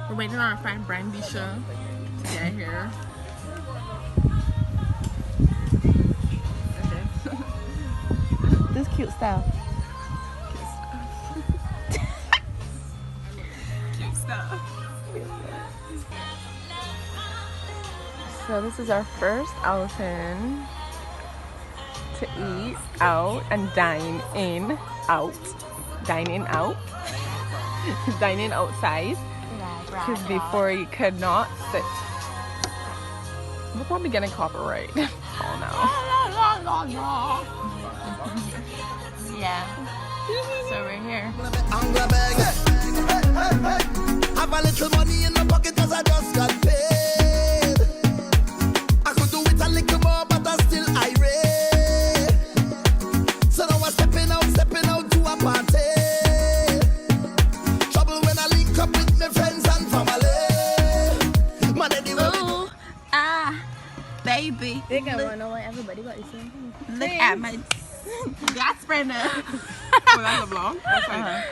We're waiting on our friend Brandisha to get here. This cute style. Cute stuff. So this is our first outing to eat out and dine in out. Dining out. Dining outside. Because before you could not sit. We're probably getting copyright. Oh no. Yeah. So we're here. Have a little money in my pocket cause I just got paid. I could do it a little more but I still irate. So now I'm stepping out to a party. Trouble when I link up with my friends and family. Man, anyway, Ooh, baby. They gonna wanna know why everybody got the same thing. Look at my. That's Brenda. Oh, that's a vlog? That's like,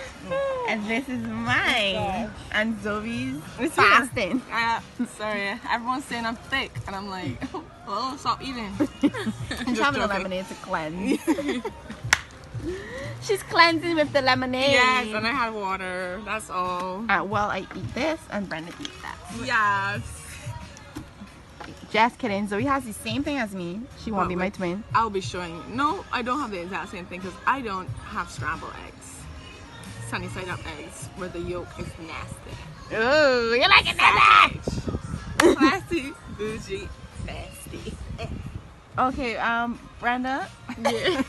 And this is mine. And Zoe's fasting. sorry, everyone's saying I'm thick, and I'm like, oh, stop eating. She's having a lemonade to cleanse. She's cleansing with the lemonade. Yes, and I had water. That's all. Well, I eat this and Brenda eats that. Yes. Just kidding. Zoe has the same thing as me. She won't be my twin. I'll be showing you. No, I don't have the exact same thing because I don't have scrambled eggs. Sunny side up eggs where the yolk is nasty. Ooh, you like it nasty? Classy, bougie, nasty. Okay, Brenda. Yeah.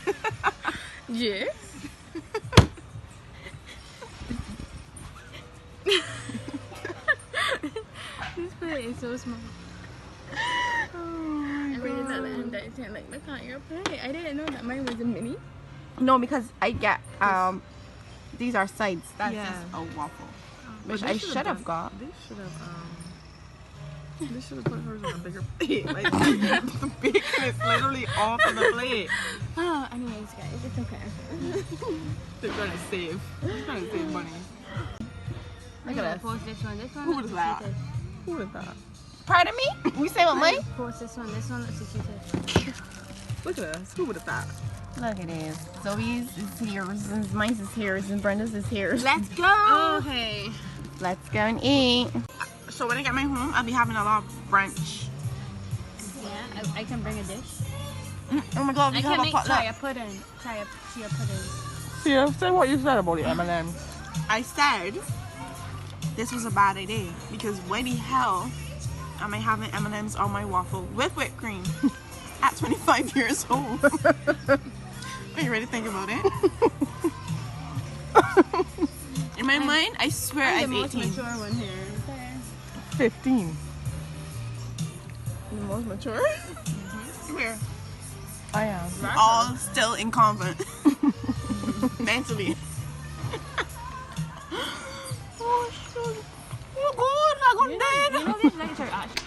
Yeah. This plate is so small. I really thought that I'm dancing like, look at your plate. I didn't know that mine was a mini. No, because I get these are sides. That's Yeah. just a waffle, which But I they should have got. They should have put hers on a bigger plate. Like the bacon is literally off of the plate. Oh, anyways, guys, it's okay. They're trying to save. They're trying to save money. Look at this. Post this one. This one Who looks was the that? cutest. Who is that? Pardon me? We say what, Mike? Post this one. This one looks the cutest. Look at this. Who would have thought? Look at this. Zoe's is here's, and mine's is here's, and Brenda's is here's. Let's go. Okay. Let's go and eat. So when I get my home, I'll be having a lot of brunch. Yeah, I can bring a dish. Oh my god, we I can can have a make potluck. chia pudding. Chia pudding. Yeah, say what you said about the M&M. I said this was a bad idea because why the hell am I having M&Ms on my waffle with whipped cream at 25 years old? Are you ready to think about it? In my mind, I swear I'm the most 18. mature one here. Okay. 15. The most mature? Where? I am. All still in convent. Mentally. Oh shit. You good? I got dead. You know these legs are actually.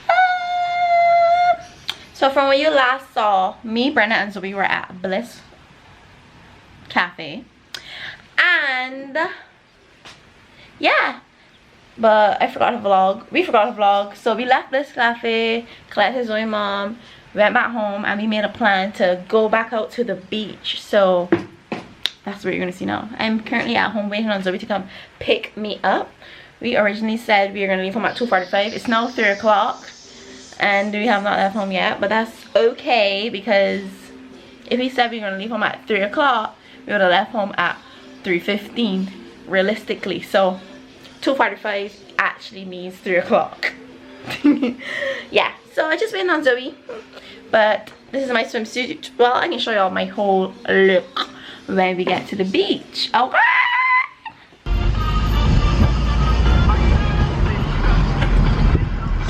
So from when you last saw me, Brenda, and Zoe were at Bliss Cafe. And yeah. But I forgot to vlog. We forgot to vlog. So we left Bliss Cafe, collected Zoe mom, went back home, and we made a plan to go back out to the beach. So that's what you're gonna see now. I'm currently at home waiting on Zoe to come pick me up. We originally said we were gonna leave home at 2:45. It's now 3 o'clock and we have not left home yet, but that's okay because if we said we were gonna leave home at 3 o'clock, we would have left home at 3:15 realistically. So 2:45 actually means 3 o'clock. Yeah, so I just waiting on Zoe, but this is my swimsuit. Well, I can show y'all my whole look when we get to the beach. Okay.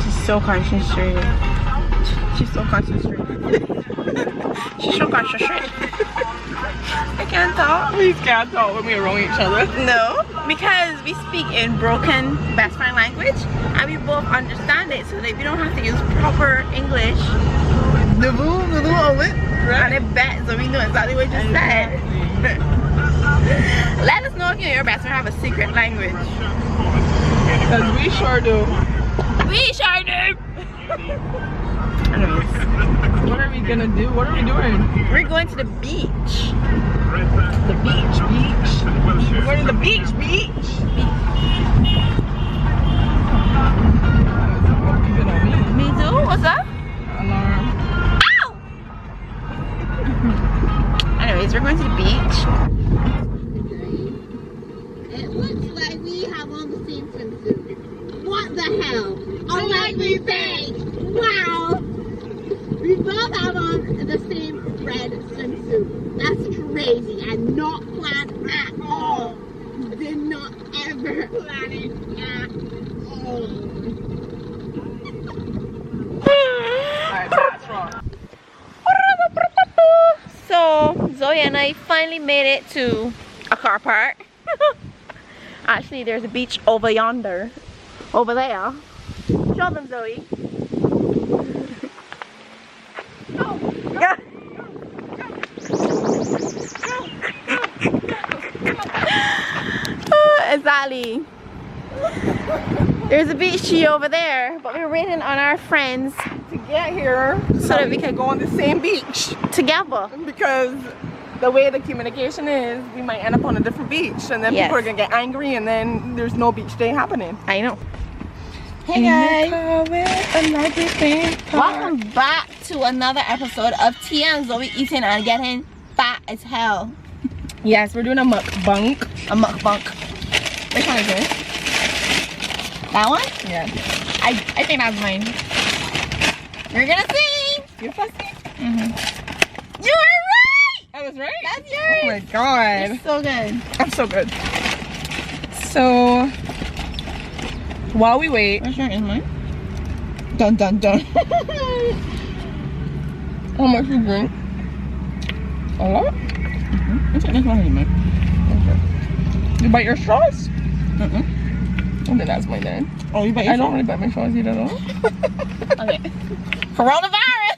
She's so concentrated. She's so concentrated. She's so concentrated. I can't talk. We can't talk when we're around each other. No, because we speak in broken best friend language and we both understand it, so that we don't have to use proper English. And I bet so we know exactly what you said. Let us know if you and your best friend have a secret language. Because we sure do. We sure do. What are we gonna do? What are we doing? We're going to the beach. The beach. We're going to the beach. Me too. What's up? Alarm. Ow! Anyways, we're going to the beach. It looks like we have on the same swimsuit. What the hell? Unlike we think! Wow! We both have on the same red swimsuit. That's crazy and not planned at all. Did not ever plan it at all. Alright, that's wrong. So Zoe and I finally made it to a car park. Actually, there's a beach over yonder. Over there. Show them, Zoe. Exactly. There's a beach tree over there, but we're waiting on our friends To get here so that we can go on the same beach. together. Because the way the communication is, we might end up on a different beach and then Yes. people are gonna get angry and then there's no beach day happening. I know. Hey guys, welcome back to another episode of Tia and Zoe eating and getting fat as hell. Yes, we're doing a mukbang. A mukbang. Which one is this? That one? Yeah. I think that's mine. You're gonna see. You're fussy? You were right. I was right? That's Oh my yours. god. It's so good. I'm so good. So, while we wait, Which one is mine? Dun dun dun. how much you drink? A lot? I think this one is mine. Okay. You bite your straws? Mm-mm. Oh, then that's my dad. Oh, you bite I don't really bite my straws either though. Okay. Coronavirus.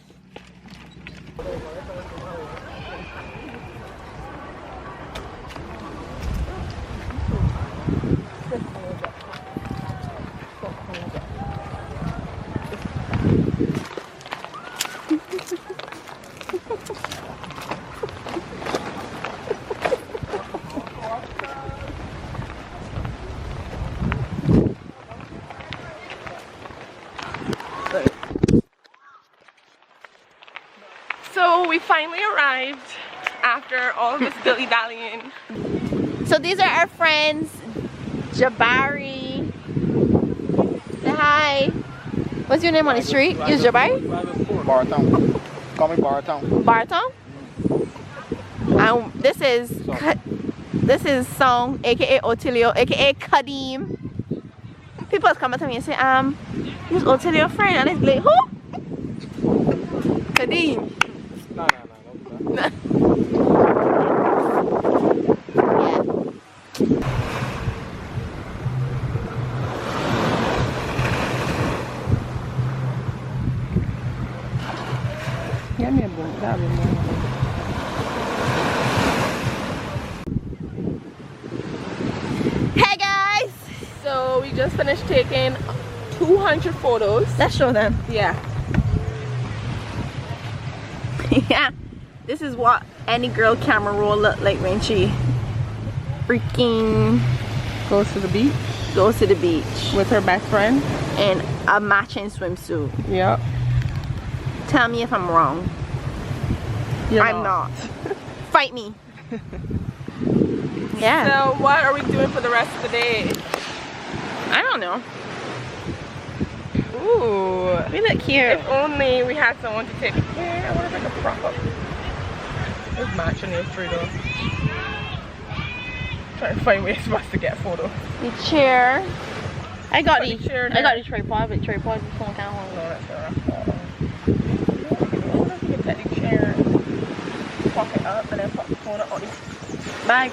So we finally arrived after all of this dilly-dallying. So these are our friends, Jabari. Say hi. What's your name on the street? You Jabari? Bartown. Call me Bartown. Barton? This is Song, aka Otilio, aka Kadeem. People come up to me and say, who's Otilio friend? And it's like, who? Kadeem. No. Yeah. Get me a book. That'll be more. Hey guys! So we just finished taking 200 photos. Let's show them. Yeah. Yeah. This is what any girl camera roll look like when she freaking Goes to the beach goes to the beach with her best friend. in a matching swimsuit. Yep. Tell me if I'm wrong. You're I'm not. Fight me. Yeah. So what are we doing for the rest of the day? I don't know. Ooh. We look cute. If only we had someone to take. Yeah, I want to make a prop up. It's matching this tree though. Trying to find ways for us to get photos. The chair. I got Put the the chair I got there. the tripod, but tripod is phone count. No, that's alright. I wonder if you can take the chair, pop it up, and then pop the phone up on the Bag.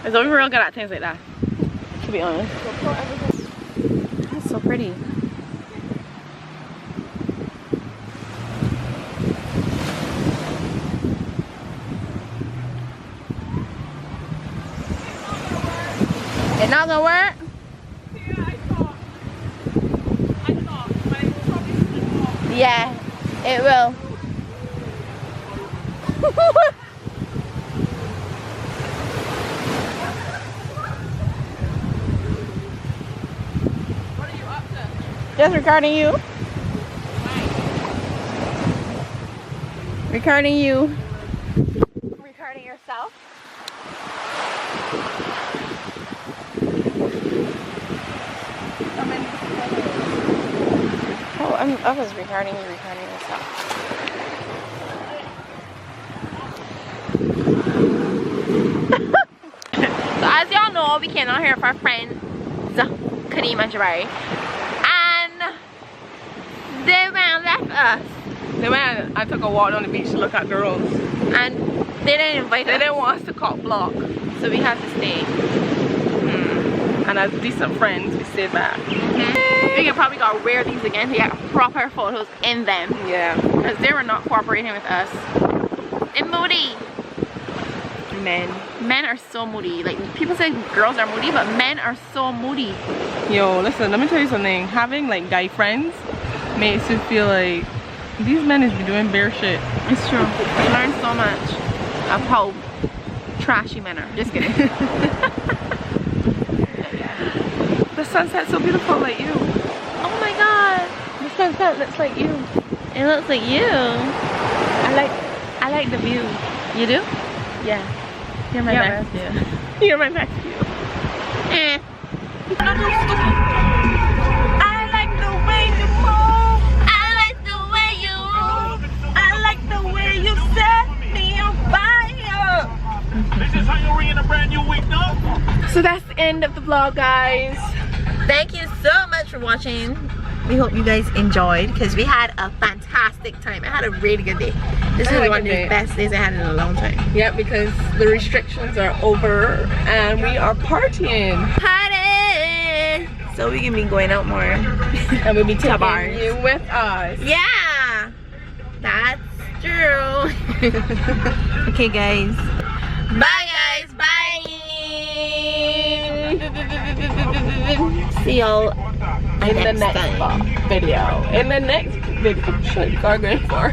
It's always real good at things like that. To be honest. That's so pretty. It not gonna work? Yeah, it will. What are you up to? Just recording you. Recording you. Recording yourself. Oh, I was recording you, recording yourself. So as y'all know, we came out here with our friends, Kadeem and Jabari. And they went and left us. They went. I took a walk on the beach to look at girls. And they didn't invite They us. didn't want us to call block. So we had to stay. And as decent friends, we stayed back. We could probably go wear these again to get proper photos in them. Yeah. Because they were not cooperating with us. And moody. Men. Men are so moody. Like, people say girls are moody, but men are so moody. Yo, listen, let me tell you something. Having like guy friends makes you feel like these men is be doing bare shit. It's true. You learn so much of how trashy men are. Just kidding. The sunset's so beautiful like you. Oh my god. The sunset looks like you. It looks like you. I like the view. You do? Yeah. You're my Yeah, best view. You're my best view. Eh. I like the way you move. I like the way you move. I like the way you set me on fire. This is how you're ringing a brand new week, no? So that's the end of the vlog, guys. Thank you so much for watching. We hope you guys enjoyed because we had a fantastic time. I had a really good day. This is one of the best days I had in a long time. Yeah, because the restrictions are over and we are partying. Party! So we can be going out more. And we'll be taking bars. you with us. Yeah! That's true. Okay guys. Bye guys. Bye! See y'all In the next time. video. In the next video. Shut you are going for.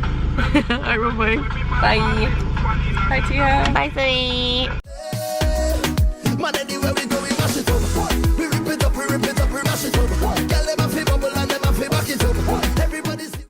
Alright, bye. Bye. Bye, Tia. Bye, sweetie. Man, anywhere we go, we mash it up. We rip it up, we rip it up, we mash it up.